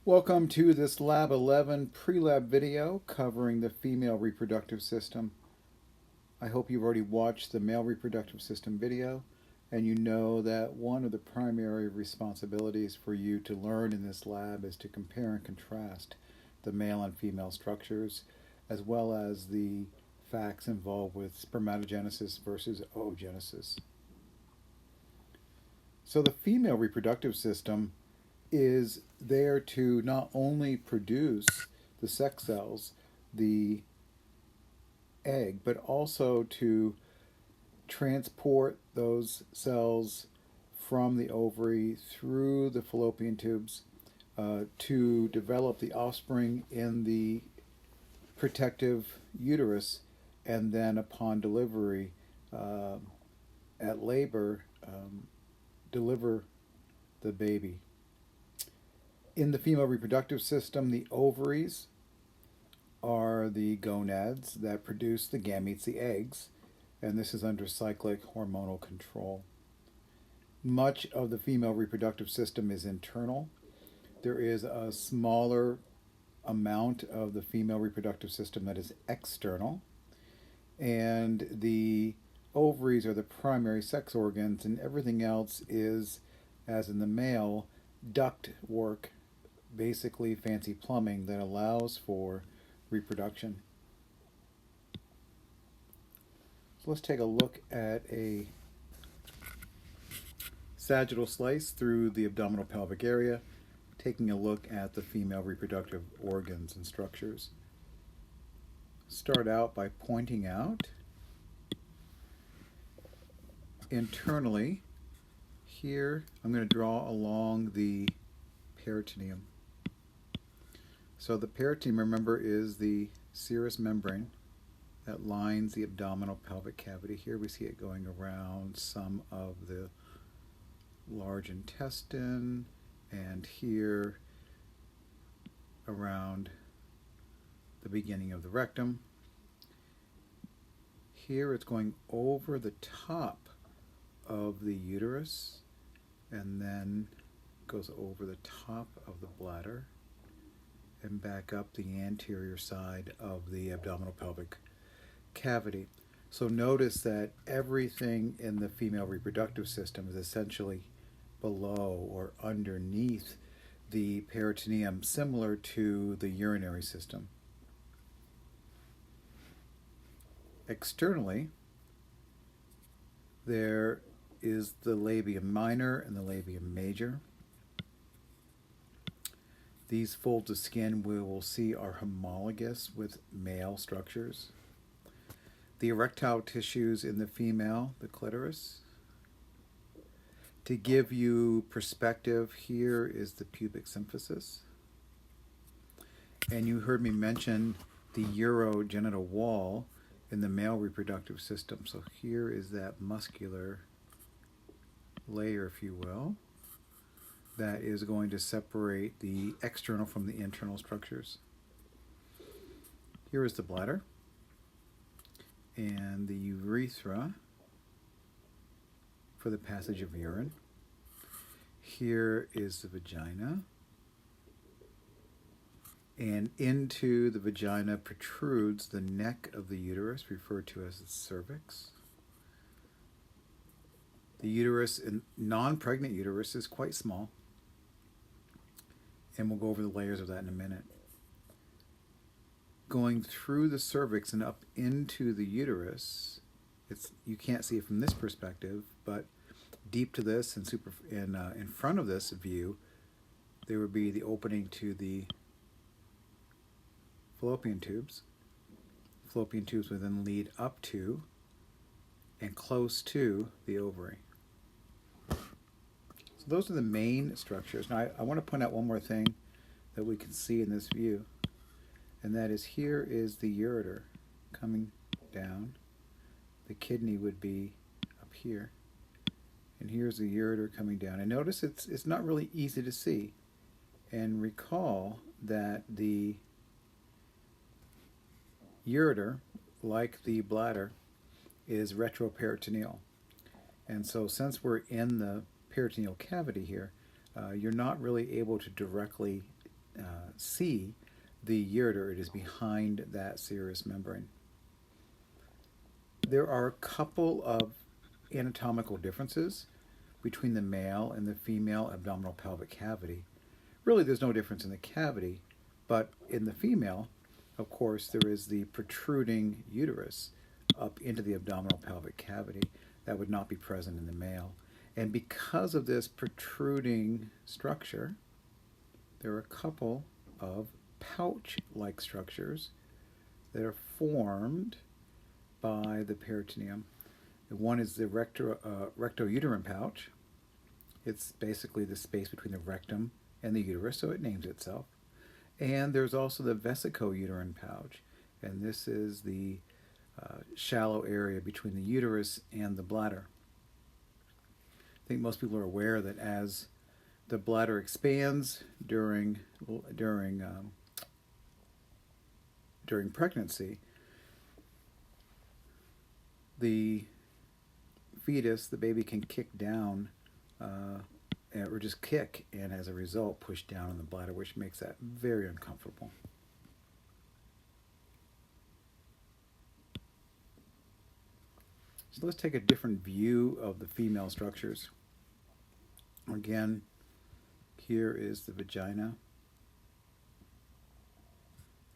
Welcome to this Lab 11 pre-lab video covering the female reproductive system. I hope you've already watched the male reproductive system video and you know that one of the primary responsibilities for you to learn in this lab is to compare and contrast the male and female structures as well as the facts involved with spermatogenesis versus oogenesis. So the female reproductive system is there to not only produce the sex cells, the egg, but also to transport those cells from the ovary through the fallopian tubes to develop the offspring in the protective uterus, and then upon delivery, uh, at labor, deliver the baby. In the female reproductive system, the ovaries are the gonads that produce the gametes, the eggs, and this is under cyclic hormonal control. Much of the female reproductive system is internal. There is a smaller amount of the female reproductive system that is external, and the ovaries are the primary sex organs, and everything else is, as in the male, duct work, basically fancy plumbing that allows for reproduction. So let's take a look at a sagittal slice through the abdominal pelvic area, taking a look at the female reproductive organs and structures. Start out by pointing out internally here, I'm going to draw along the peritoneum. So the peritoneum, remember, is the serous membrane that lines the abdominal pelvic cavity. Here we see it going around some of the large intestine, and here around the beginning of the rectum. Here it's going over the top of the uterus and then goes over the top of the bladder and back up the anterior side of the abdominal pelvic cavity. So notice that everything in the female reproductive system is essentially below or underneath the peritoneum, similar to the urinary system. Externally, there is the labia minor and the labia major. These folds of skin we will see are homologous with male structures. The erectile tissues in the female, the clitoris. To give you perspective, here is the pubic symphysis. And you heard me mention the urogenital wall in the male reproductive system. So here is that muscular layer, if you will, that is going to separate the external from the internal structures. Here is the bladder and the urethra for the passage of urine. Here is the vagina, and into the vagina protrudes the neck of the uterus, referred to as the cervix. The uterus, in non-pregnant uterus, is quite small, and we'll go over the layers of that in a minute. Going through the cervix and up into the uterus, you can't see it from this perspective, but deep to this and in front of this view, there would be the opening to the fallopian tubes. Fallopian tubes would then lead up to and close to the ovary. So those are the main structures. Now I want to point out one more thing that we can see in this view, and that is here is the ureter coming down. The kidney would be up here, and here's the ureter coming down. And notice it's not really easy to see. And recall that the ureter, like the bladder, is retroperitoneal. And so since we're in the peritoneal cavity here, you're not really able to directly see the ureter. It is behind that serous membrane. There are a couple of anatomical differences between the male and the female abdominal pelvic cavity. Really, there's no difference in the cavity, but in the female, of course, there is the protruding uterus up into the abdominal pelvic cavity that would not be present in the male. And because of this protruding structure, there are a couple of pouch-like structures that are formed by the peritoneum. One is the rectouterine pouch. It's basically the space between the rectum and the uterus, so it names itself. And there's also the vesicouterine pouch, and this is the shallow area between the uterus and the bladder. I think most people are aware that as the bladder expands during pregnancy, the fetus, the baby, can kick down or just kick, and as a result push down in the bladder, which makes that very uncomfortable. So let's take a different view of the female structures. Again, here is the vagina,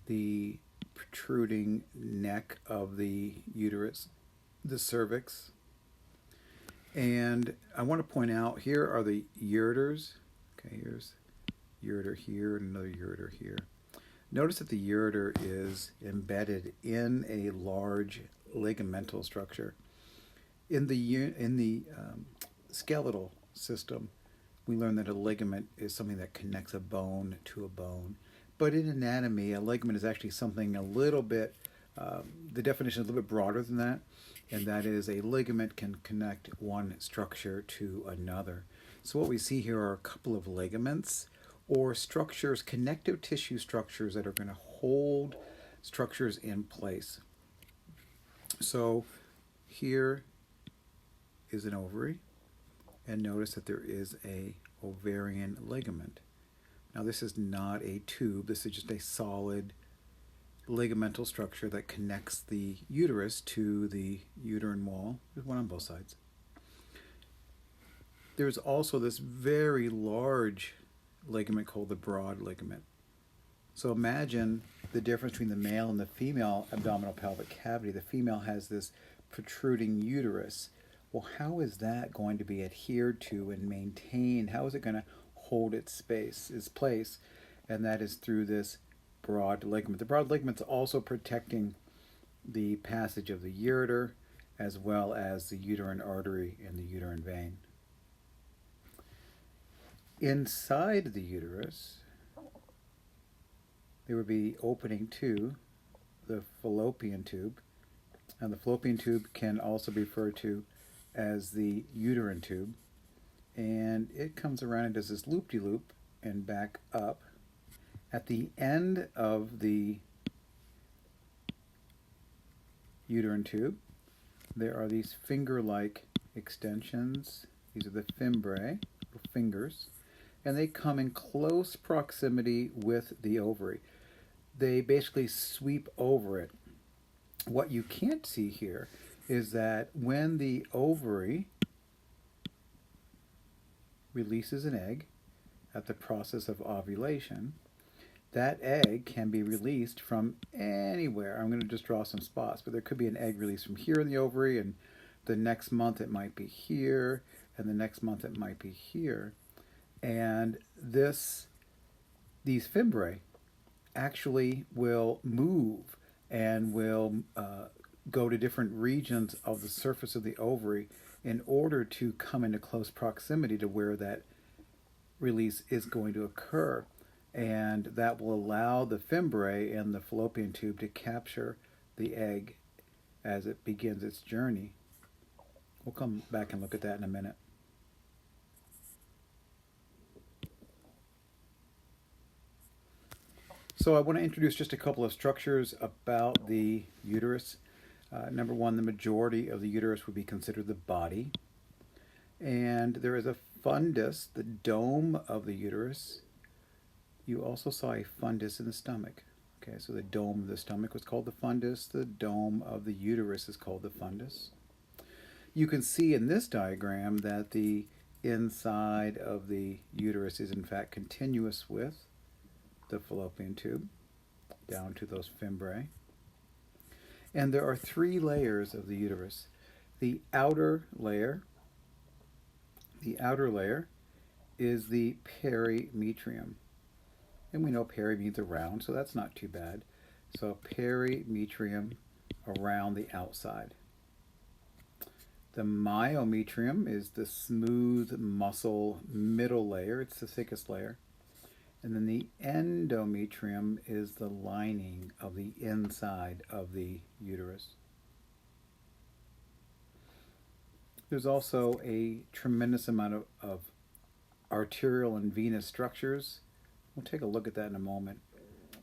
the protruding neck of the uterus, the cervix. And I want to point out, here are the ureters. Okay, here's ureter here and another ureter here. Notice that the ureter is embedded in a large ligamental structure. In the skeletal system, we learn that a ligament is something that connects a bone to a bone. But in anatomy, a ligament is actually something a little bit, the definition is a little bit broader than that, and that is a ligament can connect one structure to another. So what we see here are a couple of ligaments or structures, connective tissue structures that are going to hold structures in place. So here is an ovary, and notice that there is a ovarian ligament. Now this is not a tube, this is just a solid ligamental structure that connects the uterus to the uterine wall. There's one on both sides. There's also this very large ligament called the broad ligament. So imagine the difference between the male and the female abdominal pelvic cavity. The female has this protruding uterus. Well, how is that going to be adhered to and maintained? How is it going to hold its place? And that is through this broad ligament. The broad ligament is also protecting the passage of the ureter as well as the uterine artery and the uterine vein. Inside the uterus, there would be opening to the fallopian tube, and the fallopian tube can also be referred to as the uterine tube, and it comes around and does this loop-de-loop and back up. At the end of the uterine tube, there are these finger-like extensions. These are the fimbriae, or fingers, and they come in close proximity with the ovary. They basically sweep over it. What you can't see here is that when the ovary releases an egg at the process of ovulation, that egg can be released from anywhere. I'm going to just draw some spots, but there could be an egg released from here in the ovary, and the next month it might be here, and the next month it might be here. And these fimbriae actually will move and will go to different regions of the surface of the ovary in order to come into close proximity to where that release is going to occur. And that will allow the fimbriae and the fallopian tube to capture the egg as it begins its journey. We'll come back and look at that in a minute. So I want to introduce just a couple of structures about the uterus. Number one, the majority of the uterus would be considered the body. And there is a fundus, the dome of the uterus, You also saw a fundus in the stomach. Okay, so the dome of the stomach was called the fundus. The dome of the uterus is called the fundus. You can see in this diagram that the inside of the uterus is in fact continuous with the fallopian tube down to those fimbriae. And there are three layers of the uterus. The outer layer is the perimetrium. And we know peri means around, so that's not too bad. So perimetrium around the outside. The myometrium is the smooth muscle middle layer. It's the thickest layer. And then the endometrium is the lining of the inside of the uterus. There's also a tremendous amount of arterial and venous structures. We'll take a look at that in a moment.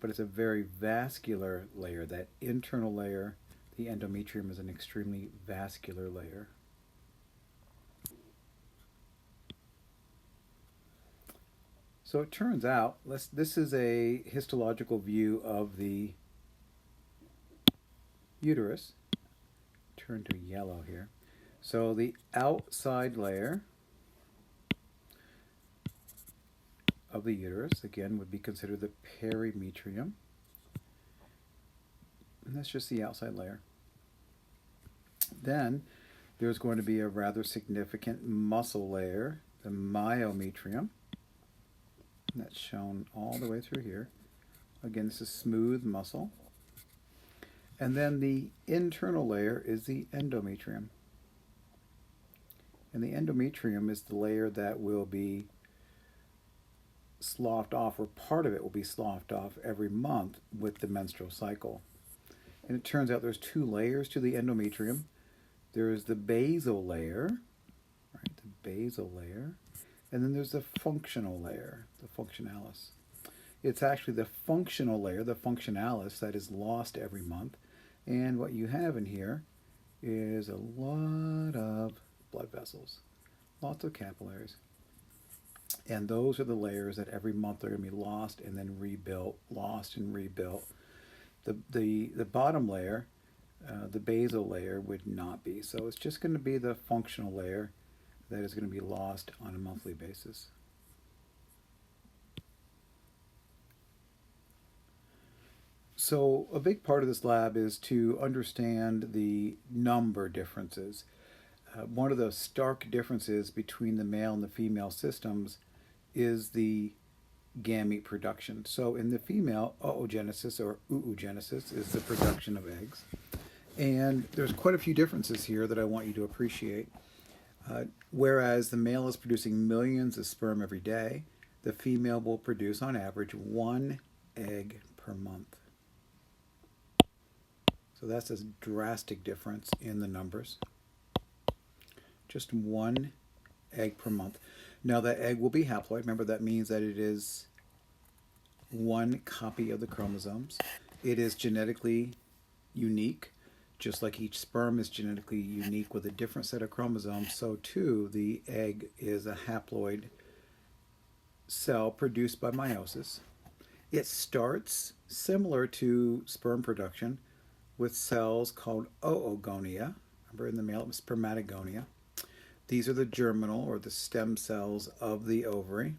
But it's a very vascular layer. That internal layer, the endometrium, is an extremely vascular layer. So it turns out, this is a histological view of the uterus. Turn to yellow here. So the outside layer of the uterus, again, would be considered the perimetrium. And that's just the outside layer. Then there's going to be a rather significant muscle layer, the myometrium. And that's shown all the way through here. Again, this is smooth muscle. And then the internal layer is the endometrium. And the endometrium is the layer that will be sloughed off, or part of it will be sloughed off every month with the menstrual cycle. And it turns out there's two layers to the endometrium. There is the basal layer, right, the basal layer, and then there's the functional layer, the functionalis. It's actually the functional layer, the functionalis, that is lost every month. And what you have in here is a lot of blood vessels, lots of capillaries. And those are the layers that every month are going to be lost and then rebuilt, lost and rebuilt. The bottom layer, the basal layer, would not be. So it's just going to be the functional layer that is going to be lost on a monthly basis. So a big part of this lab is to understand the number differences. One of the stark differences between the male and the female systems is the gamete production. So in the female, oogenesis or oogenesis is the production of eggs. And there's quite a few differences here that I want you to appreciate. Whereas the male is producing millions of sperm every day, the female will produce on average 1 egg per month. So that's a drastic difference in the numbers. Just 1 egg per month. Now that egg will be haploid. Remember, that means that it is 1 copy of the chromosomes. It is genetically unique. Just like each sperm is genetically unique with a different set of chromosomes, so too the egg is a haploid cell produced by meiosis. It starts similar to sperm production with cells called oogonia. Remember, in the male it was spermatogonia. These are the germinal or the stem cells of the ovary.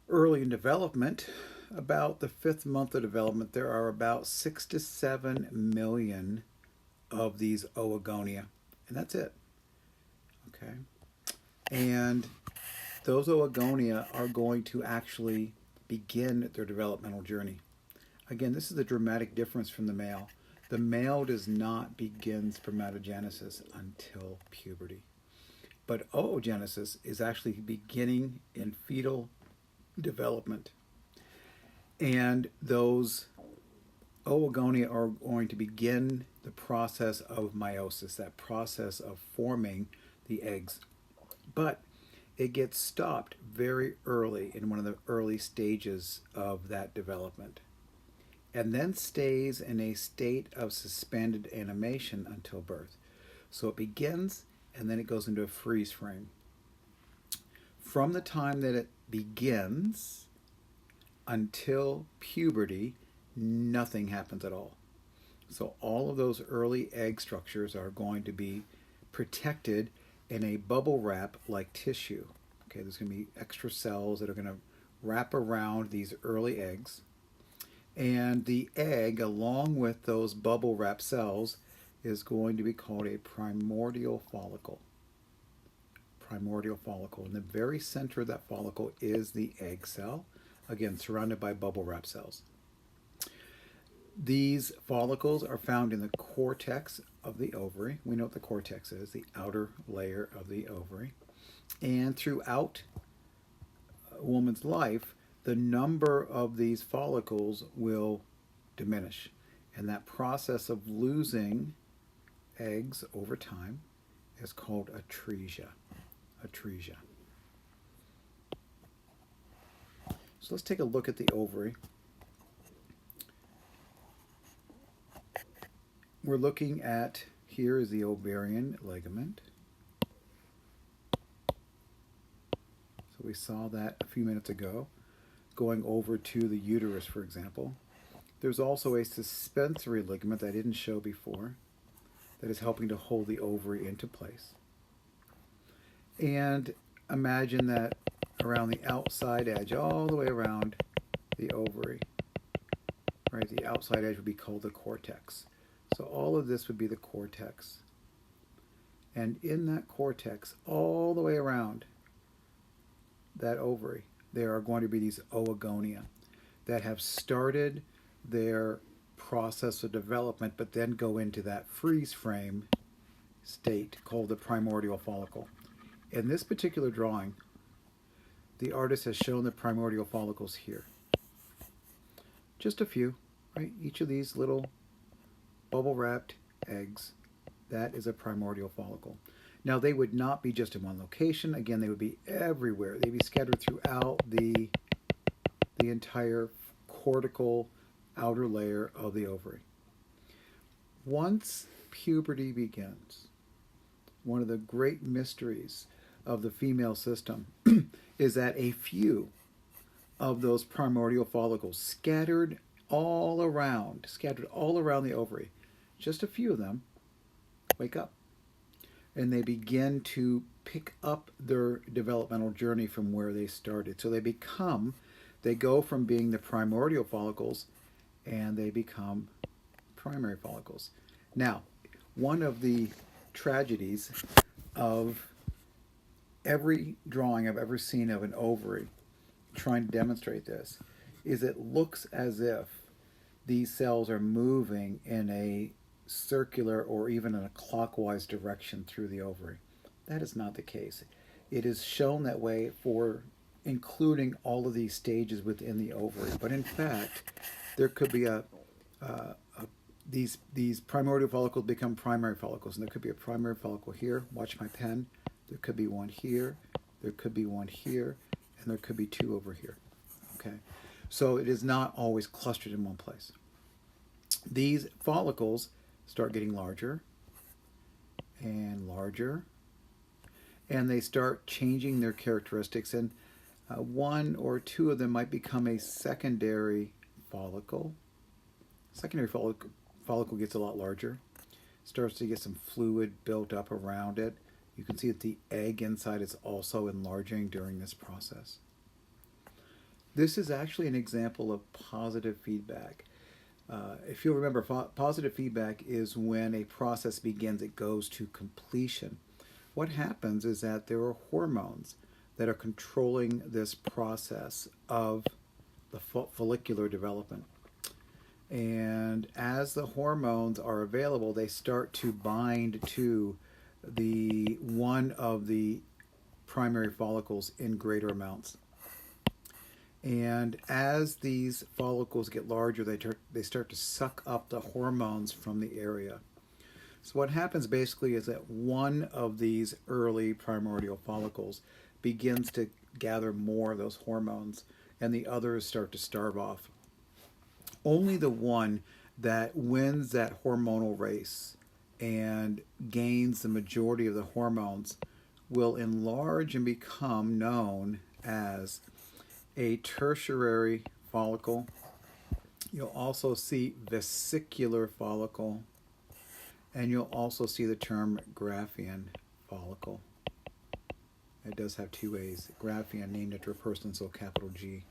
Early in development, about the 5th month of development, there are about 6 to 7 million of these oogonia, and that's it. Okay, and those oogonia are going to actually begin their developmental journey. Again, this is the dramatic difference from the male. The male does not begin spermatogenesis until puberty, but oogenesis is actually beginning in fetal development. And those oogonia are going to begin the process of meiosis, that process of forming the eggs. But it gets stopped very early in one of the early stages of that development, and then stays in a state of suspended animation until birth. So it begins, and then it goes into a freeze frame. From the time that it begins until puberty, nothing happens at all. So all of those early egg structures are going to be protected in a bubble wrap like tissue. Okay, there's going to be extra cells that are going to wrap around these early eggs. And the egg, along with those bubble wrap cells, is going to be called a primordial follicle. Primordial follicle. In the very center of that follicle is the egg cell, again, surrounded by bubble wrap cells. These follicles are found in the cortex of the ovary. We know what the cortex is, the outer layer of the ovary. And throughout a woman's life, the number of these follicles will diminish. And that process of losing eggs over time is called atresia. Atresia. So let's take a look at the ovary. We're looking at, here is the ovarian ligament. So we saw that a few minutes ago, going over to the uterus, for example. There's also a suspensory ligament that I didn't show before that is helping to hold the ovary into place. And imagine that around the outside edge, all the way around the ovary, right? The outside edge would be called the cortex. So all of this would be the cortex. And in that cortex, all the way around that ovary, there are going to be these oogonia that have started their process of development, but then go into that freeze frame state called the primordial follicle. In this particular drawing, the artist has shown the primordial follicles here. Just a few, right? Each of these little bubble-wrapped eggs, that is a primordial follicle. Now, they would not be just in one location. Again, they would be everywhere. They'd be scattered throughout the entire cortical outer layer of the ovary. Once puberty begins, one of the great mysteries of the female system is that a few of those primordial follicles scattered all around the ovary, just a few of them wake up and they begin to pick up their developmental journey from where they started. So they go from being the primordial follicles and they become primary follicles. Now, one of the tragedies of every drawing I've ever seen of an ovary trying to demonstrate this is it looks as if these cells are moving in a circular or even in a clockwise direction through the ovary. That is not the case. It is shown that way for including all of these stages within the ovary. But in fact, there could be these primordial follicles become primary follicles, and there could be a primary follicle here. Watch my pen. There could be one here. There could be one here, and there could be two over here. Okay, so it is not always clustered in one place. These follicles start getting larger and larger, and they start changing their characteristics, and one or two of them might become a secondary follicle. Secondary follicle gets a lot larger, starts to get some fluid built up around it. You can see that the egg inside is also enlarging during this process. This is actually an example of positive feedback. If you'll remember, positive feedback is when a process begins, it goes to completion. What happens is that there are hormones that are controlling this process of the follicular development. And as the hormones are available, they start to bind to the one of the primary follicles in greater amounts. And as these follicles get larger, they start to suck up the hormones from the area. So what happens basically is that one of these early primordial follicles begins to gather more of those hormones, and the others start to starve off. Only the one that wins that hormonal race and gains the majority of the hormones will enlarge and become known as a tertiary follicle. You'll also see vesicular follicle, and you'll also see the term Graafian follicle. It does have two A's. Graafian, named after a person, so capital G.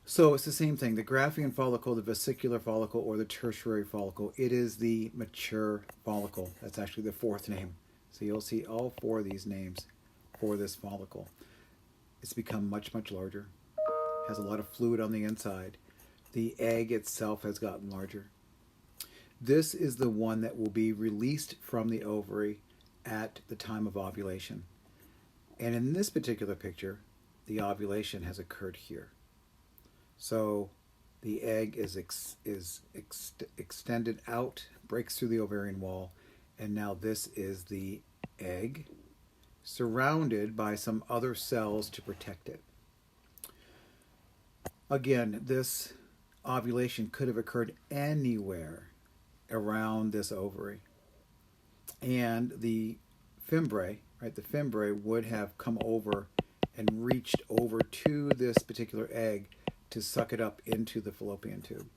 So it's the same thing. The Graafian follicle, the vesicular follicle, or the tertiary follicle. It is the mature follicle. That's actually the fourth name. So you'll see all four of these names for this follicle. It's become much, much larger. Has a lot of fluid on the inside. The egg itself has gotten larger. This is the one that will be released from the ovary at the time of ovulation. And in this particular picture, the ovulation has occurred here. So the egg is extended out, breaks through the ovarian wall, and now this is the egg surrounded by some other cells to protect it. Again, this ovulation could have occurred anywhere around this ovary. And the fimbriae, right, the fimbriae would have come over and reached over to this particular egg to suck it up into the fallopian tube.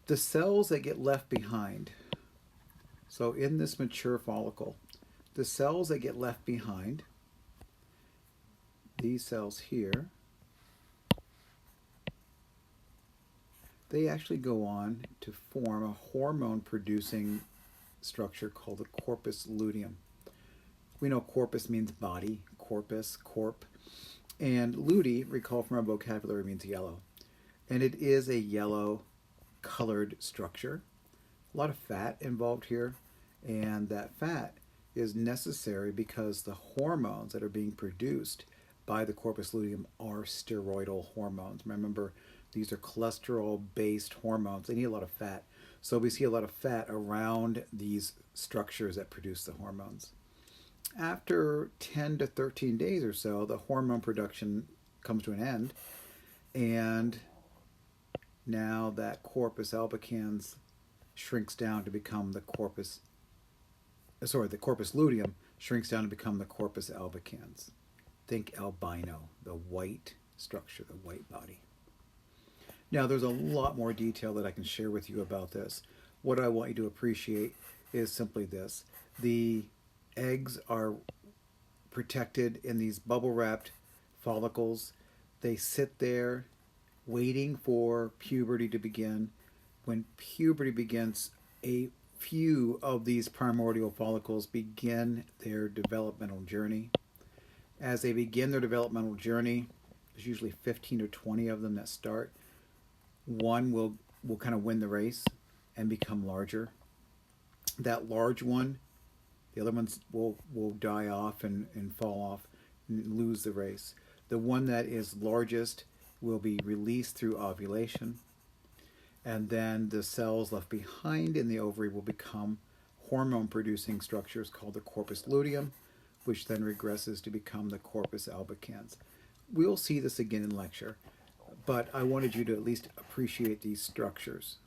The cells that get left behind, so in this mature follicle, the cells that get left behind, these cells here, they actually go on to form a hormone-producing structure called the corpus luteum. We know corpus means body, corpus, corp. And lutea, recall from our vocabulary, means yellow. And it is a yellow colored structure. A lot of fat involved here. And that fat is necessary because the hormones that are being produced by the corpus luteum are steroidal hormones. Remember, these are cholesterol-based hormones. They need a lot of fat. So we see a lot of fat around these structures that produce the hormones. After 10 to 13 days or so, the hormone production comes to an end, and now that corpus albicans shrinks down to become the corpus luteum shrinks down to become the corpus albicans. Think albino, the white structure, the white body. Now, there's a lot more detail that I can share with you about this. What I want you to appreciate is simply this. The eggs are protected in these bubble-wrapped follicles. They sit there waiting for puberty to begin. When puberty begins, a few of these primordial follicles begin their developmental journey. As they begin their developmental journey, there's usually 15 or 20 of them that start. One will kind of win the race and become larger. That large one, the other ones will die off and fall off and lose the race. The one that is largest will be released through ovulation. And then the cells left behind in the ovary will become hormone-producing structures called the corpus luteum, which then regresses to become the corpus albicans. We'll see this again in lecture, but I wanted you to at least appreciate these structures.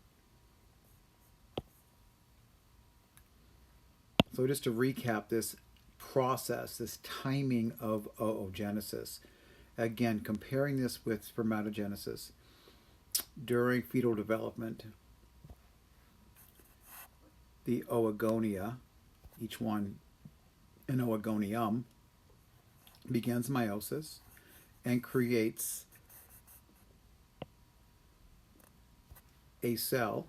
So just to recap this process, this timing of oogenesis, again, comparing this with spermatogenesis. During fetal development, the oogonia, each one an oogonium, begins meiosis and creates a cell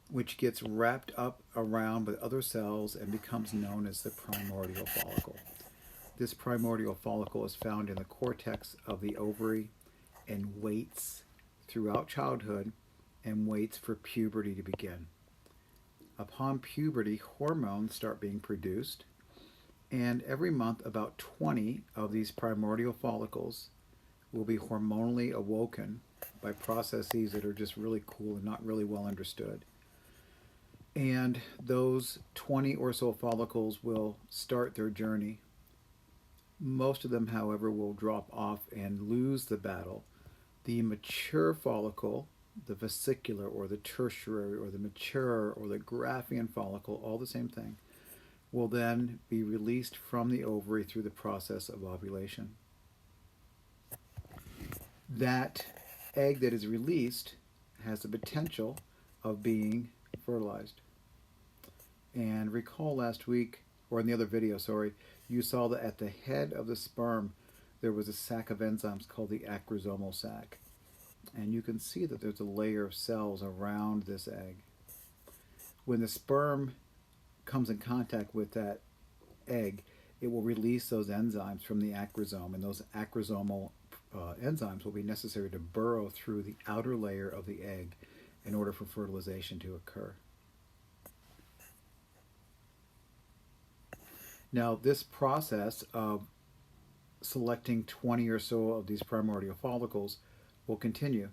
which gets wrapped up around with other cells and becomes known as the primordial follicle. This primordial follicle is found in the cortex of the ovary and waits throughout childhood and waits for puberty to begin. Upon puberty, hormones start being produced, and every month about 20 of these primordial follicles will be hormonally awoken by processes that are just really cool and not really well understood. And those 20 or so follicles will start their journey. Most of them, however, will drop off and lose the battle. The mature follicle, the vesicular or the tertiary or the mature or the Graafian follicle, all the same thing, will then be released from the ovary through the process of ovulation. that egg that is released has the potential of being fertilized. And recall last week, or in the other video, sorry, you saw that at the head of the sperm there was a sac of enzymes called the acrosomal sac. And you can see that there's a layer of cells around this egg. When the sperm comes in contact with that egg, it will release those enzymes from the acrosome, and those acrosomal enzymes will be necessary to burrow through the outer layer of the egg in order for fertilization to occur. Now, this process of selecting 20 or so of these primordial follicles will continue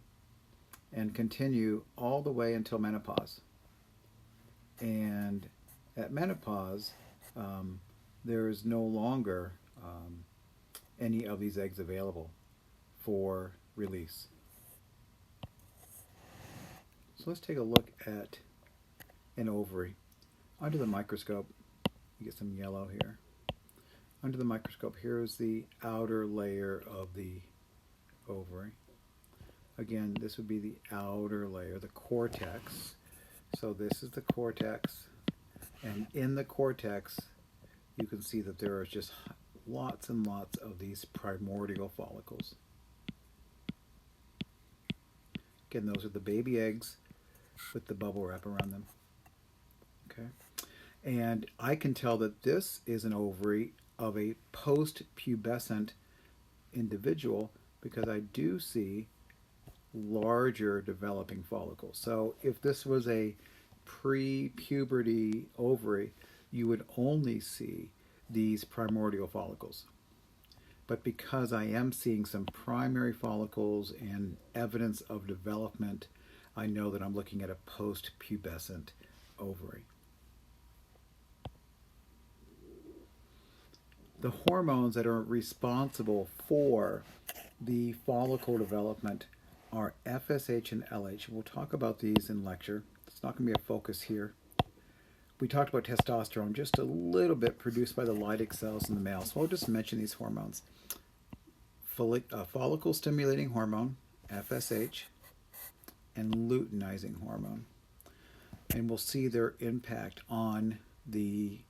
and continue all the way until menopause. And at menopause, there is no longer any of these eggs available for release. So let's take a look at an ovary. Under the microscope, you get some yellow here. Under the microscope, here is the outer layer of the ovary. Again, this would be the outer layer, the cortex. So this is the cortex, and in the cortex, you can see that there are just lots and lots of these primordial follicles. Again, those are the baby eggs with the bubble wrap around them. Okay, and I can tell that this is an ovary of a post-pubescent individual because I do see larger developing follicles. So if this was a pre-puberty ovary, you would only see these primordial follicles. But because I am seeing some primary follicles and evidence of development, I know that I'm looking at a post-pubescent ovary. The hormones that are responsible for the follicle development are FSH and LH. We'll talk about these in lecture. It's not going to be a focus here. We talked about testosterone just a little bit produced by the Leydig cells in the male. So I'll just mention these hormones. Follicle stimulating hormone, FSH, and luteinizing hormone. And we'll see their impact on the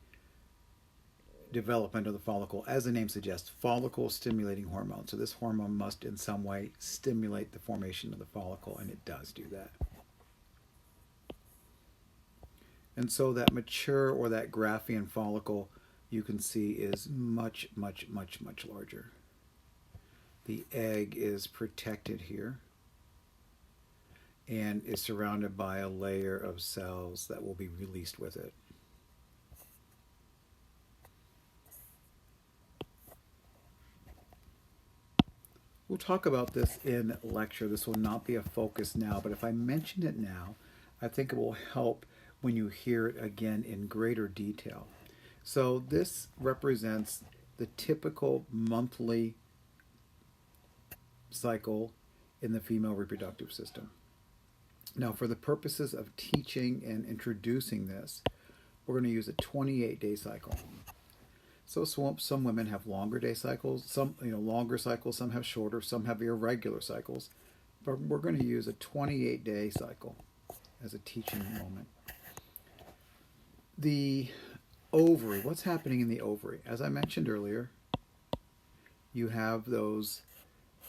development of the follicle. As the name suggests, follicle stimulating hormone. So this hormone must in some way stimulate the formation of the follicle, and it does do that. And so that mature or that Graafian follicle, you can see, is much, much, much, much larger. The egg is protected here and is surrounded by a layer of cells that will be released with it. We'll talk about this in lecture. This will not be a focus now, but if I mention it now, I think it will help when you hear it again in greater detail. So this represents the typical monthly cycle in the female reproductive system. Now, for the purposes of teaching and introducing this, we're going to use a 28-day cycle. So some women have longer day cycles, some longer cycles, some have shorter, some have irregular cycles. But we're going to use a 28-day cycle as a teaching moment. The ovary, what's happening in the ovary? As I mentioned earlier, you have those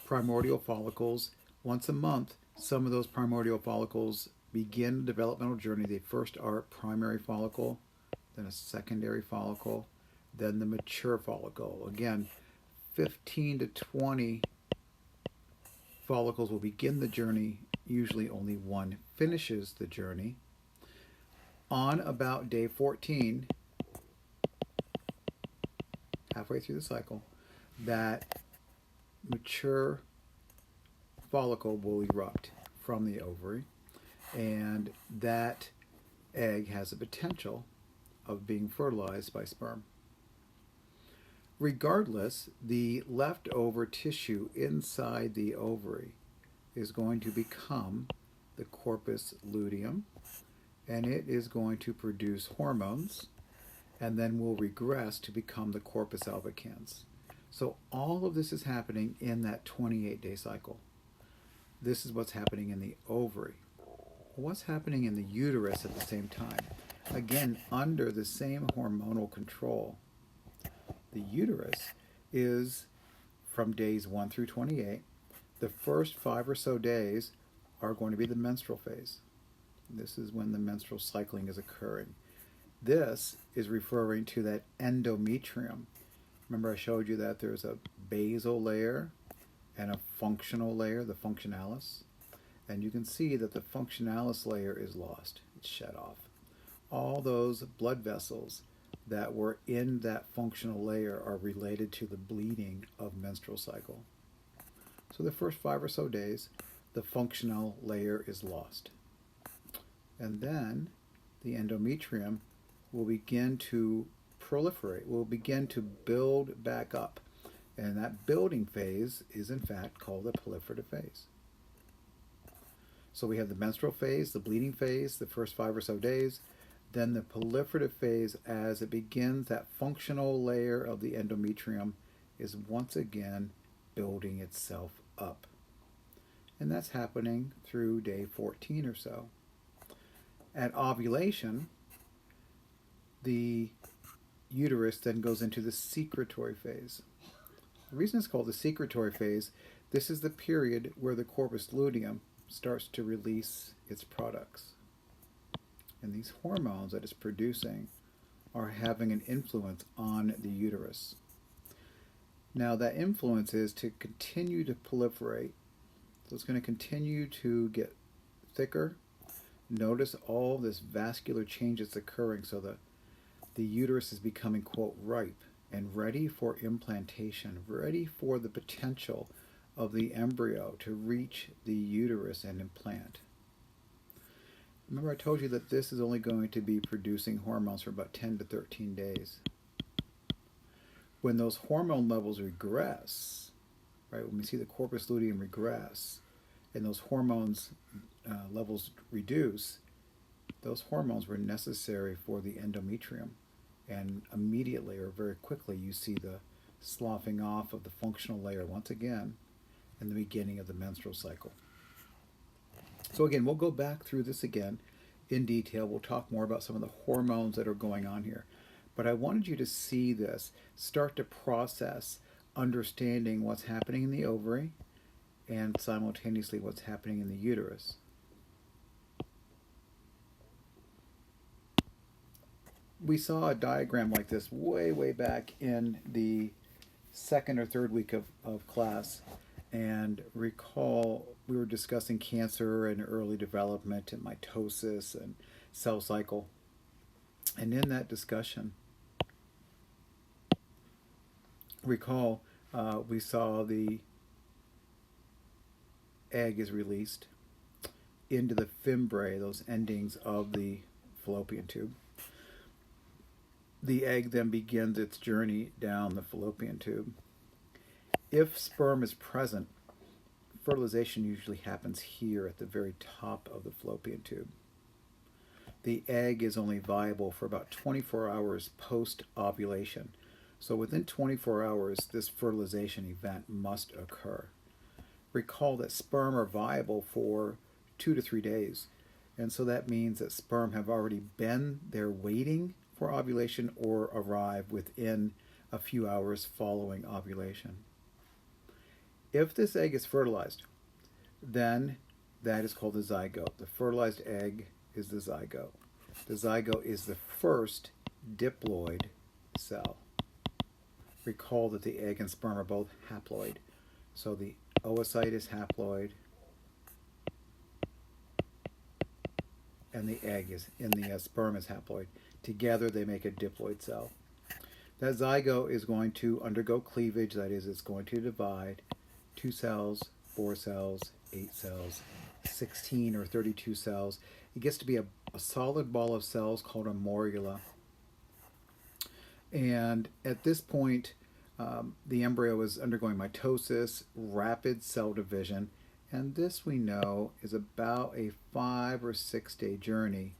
primordial follicles. Once a month, some of those primordial follicles begin the developmental journey. They first are a primary follicle, then a secondary follicle, then the mature follicle. Again, 15 to 20 follicles will begin the journey. Usually only one finishes the journey. On about day 14, halfway through the cycle, that mature follicle will erupt from the ovary, and that egg has the potential of being fertilized by sperm. Regardless, the leftover tissue inside the ovary is going to become the corpus luteum, and it is going to produce hormones, and then will regress to become the corpus albicans. So all of this is happening in that 28-day cycle. This is what's happening in the ovary. What's happening in the uterus at the same time? Again, under the same hormonal control. The uterus is from days 1 through 28. The first 5 or so days are going to be the menstrual phase. This is when the menstrual cycling is occurring. This is referring to that endometrium. Remember I showed you that there's a basal layer and a functional layer, the functionalis. And you can see that the functionalis layer is lost. It's shed off. All those blood vessels that were in that functional layer are related to the bleeding of menstrual cycle. So the first 5 or so days, the functional layer is lost. And then the endometrium will begin to proliferate, will begin to build back up. And that building phase is in fact called the proliferative phase. So we have the menstrual phase, the bleeding phase, the first 5 or so days, then the proliferative phase as it begins, that functional layer of the endometrium is once again building itself up. And that's happening through day 14 or so. At ovulation, the uterus then goes into the secretory phase. The reason it's called the secretory phase, this is the period where the corpus luteum starts to release its products. And these hormones that it's producing are having an influence on the uterus. Now that influence is to continue to proliferate. So it's going to continue to get thicker. Notice all this vascular change that's occurring so that the uterus is becoming, quote, ripe and ready for implantation, ready for the potential of the embryo to reach the uterus and implant. Remember I told you that this is only going to be producing hormones for about 10 to 13 days. When those hormone levels regress, right, when we see the corpus luteum regress and those hormones levels reduce, those hormones were necessary for the endometrium. And immediately or very quickly you see the sloughing off of the functional layer once again in the beginning of the menstrual cycle. So again, we'll go back through this again in detail. We'll talk more about some of the hormones that are going on here. But I wanted you to see this, start to process understanding what's happening in the ovary and simultaneously what's happening in the uterus. We saw a diagram like this way back in the second or third week of class. And recall we were discussing cancer and early development and mitosis and cell cycle. And in that discussion, recall we saw the egg is released into the fimbriae, those endings of the fallopian tube. The egg then begins its journey down the fallopian tube. If sperm is present, fertilization usually happens here at the very top of the fallopian tube. The egg is only viable for about 24 hours post-ovulation. So within 24 hours, this fertilization event must occur. Recall that sperm are viable for 2 to 3 days. And so that means that sperm have already been there waiting for ovulation or arrive within a few hours following ovulation. If this egg is fertilized, then that is called the zygote. The fertilized egg is the zygote. The zygote is the first diploid cell. Recall that the egg and sperm are both haploid. So the oocyte is haploid and the egg is in the sperm is haploid. Together they make a diploid cell. That zygote is going to undergo cleavage, that is, it's going to divide 2 cells, 4 cells, 8 cells, 16 or 32 cells. It gets to be a solid ball of cells called a morula. And at this point, the embryo is undergoing mitosis, rapid cell division, and this we know is about a 5 or 6 day journey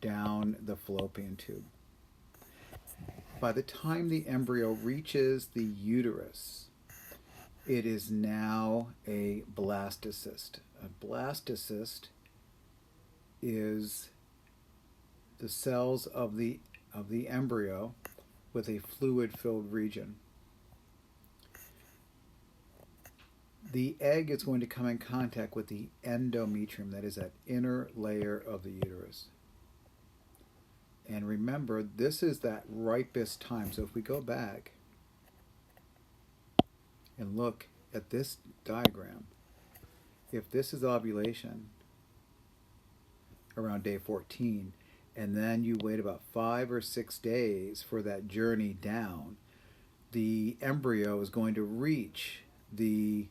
down the fallopian tube. By the time the embryo reaches the uterus, it is now a bladder. blastocyst. A blastocyst is the cells of the embryo with a fluid-filled region. The egg is going to come in contact with the endometrium, that is that inner layer of the uterus. And remember, this is that ripest time. So if we go back and look at this diagram, if this is ovulation around day 14, and then you wait about 5 or 6 days for that journey down, the embryo is going to reach the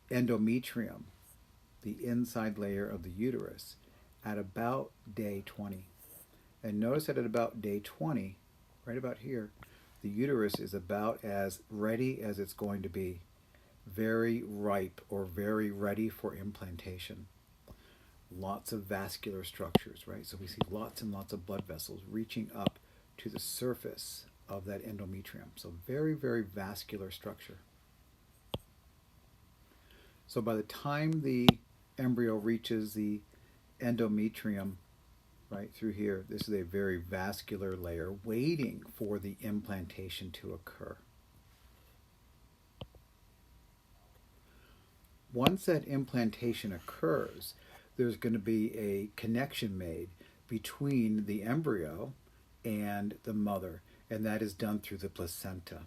endometrium, the inside layer of the uterus, at about day 20. And notice that at about day 20, right about here, the uterus is about as ready as it's going to be. Very ripe or very ready for implantation. Lots of vascular structures, right? So we see lots and lots of blood vessels reaching up to the surface of that endometrium. So very, very vascular structure. So by the time the embryo reaches the endometrium, right through here, this is a very vascular layer waiting for the implantation to occur. Once that implantation occurs, there's going to be a connection made between the embryo and the mother, and that is done through the placenta.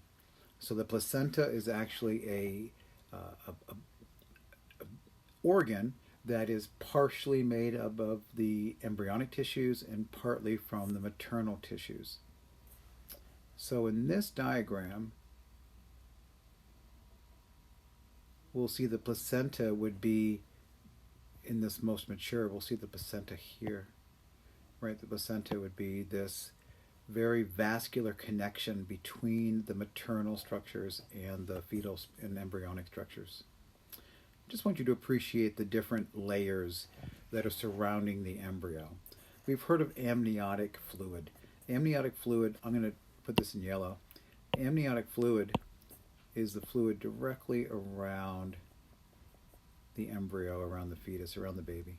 So the placenta is actually a organ that is partially made up of the embryonic tissues and partly from the maternal tissues. So in this diagram, we'll see the placenta would be in this most mature. We'll see the placenta here, right? The placenta would be this very vascular connection between the maternal structures and the fetal and embryonic structures. I just want you to appreciate the different layers that are surrounding the embryo. We've heard of amniotic fluid. Amniotic fluid, I'm going to put this in yellow. Amniotic fluid is the fluid directly around the embryo, around the fetus, around the baby.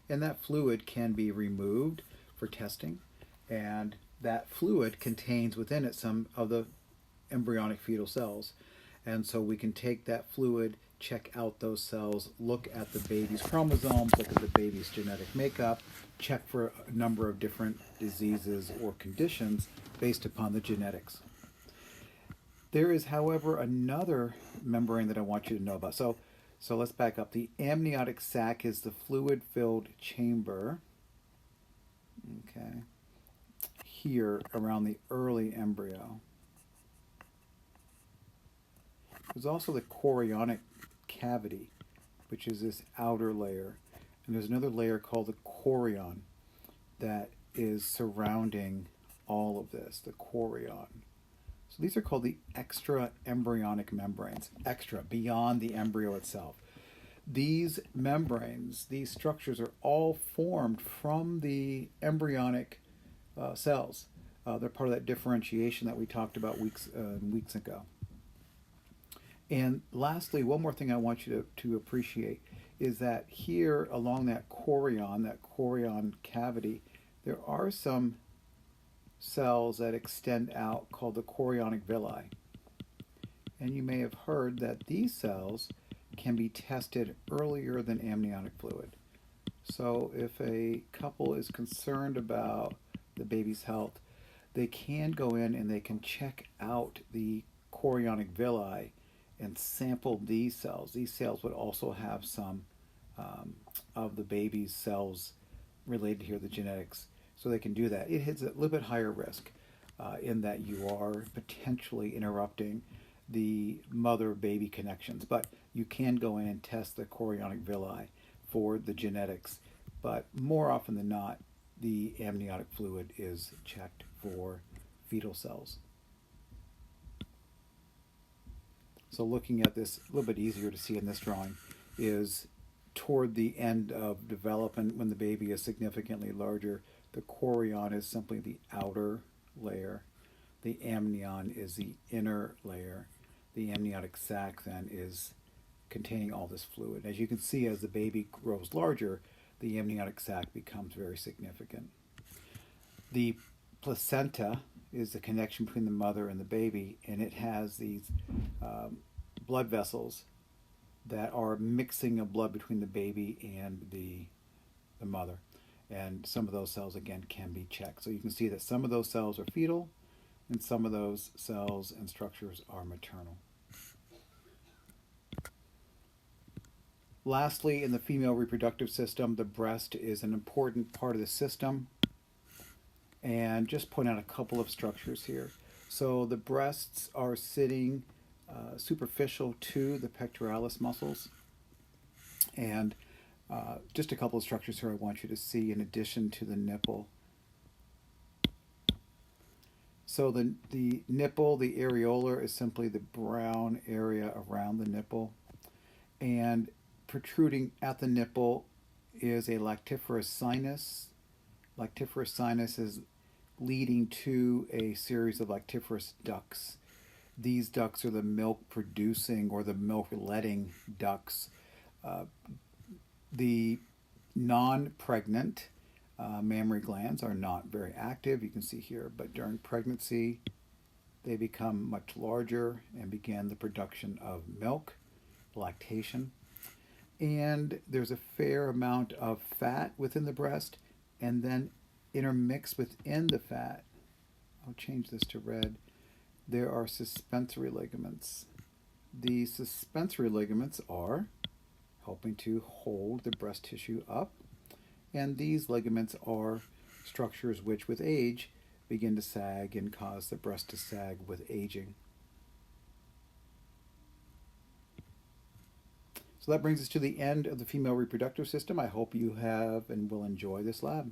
And that fluid can be removed for testing, and that fluid contains within it some of the embryonic fetal cells. And so we can take that fluid, check out those cells, look at the baby's chromosomes, look at the baby's genetic makeup, check for a number of different diseases or conditions based upon the genetics. There is, however, another membrane that I want you to know about. So let's back up. The amniotic sac is the fluid-filled chamber, okay, here around the early embryo. There's also the chorionic cavity, which is this outer layer. And there's another layer called the chorion that is surrounding all of this, the chorion. So these are called the extra-embryonic membranes, extra, beyond the embryo itself. These membranes, these structures are all formed from the embryonic cells. They're part of that differentiation that we talked about weeks ago. And lastly, one more thing I want you to appreciate is that here along that chorion cavity, there are some cells that extend out called the chorionic villi. And you may have heard that these cells can be tested earlier than amniotic fluid. So if a couple is concerned about the baby's health, they can go in and they can check out the chorionic villi and sample these cells. These cells would also have some of the baby's cells related here, the genetics. So they can do that. It has a little bit higher risk in that you are potentially interrupting the mother-baby connections. But you can go in and test the chorionic villi for the genetics. But more often than not, the amniotic fluid is checked for fetal cells. So looking at this, a little bit easier to see in this drawing, is toward the end of development when the baby is significantly larger. The chorion is simply the outer layer. The amnion is the inner layer. The amniotic sac then is containing all this fluid. As you can see, as the baby grows larger, the amniotic sac becomes very significant. The placenta is the connection between the mother and the baby, and it has these blood vessels that are mixing of blood between the baby and the mother. And some of those cells, again, can be checked. So you can see that some of those cells are fetal, and some of those cells and structures are maternal. Lastly, in the female reproductive system, the breast is an important part of the system. And just point out a couple of structures here. So the breasts are sitting superficial to the pectoralis muscles. And just a couple of structures here I want you to see in addition to the nipple. So the nipple, the areolar, is simply the brown area around the nipple. And protruding at the nipple is a lactiferous sinus. Lactiferous sinus is leading to a series of lactiferous ducts. These ducts are the milk producing or the milk letting ducts. The non-pregnant mammary glands are not very active, you can see here, but during pregnancy they become much larger and begin the production of milk, lactation. And there's a fair amount of fat within the breast, and then intermixed within the fat, I'll change this to red, there are suspensory ligaments. The suspensory ligaments are helping to hold the breast tissue up, and these ligaments are structures which with age begin to sag and cause the breast to sag with aging. So that brings us to the end of the female reproductive system. I hope you have and will enjoy this lab.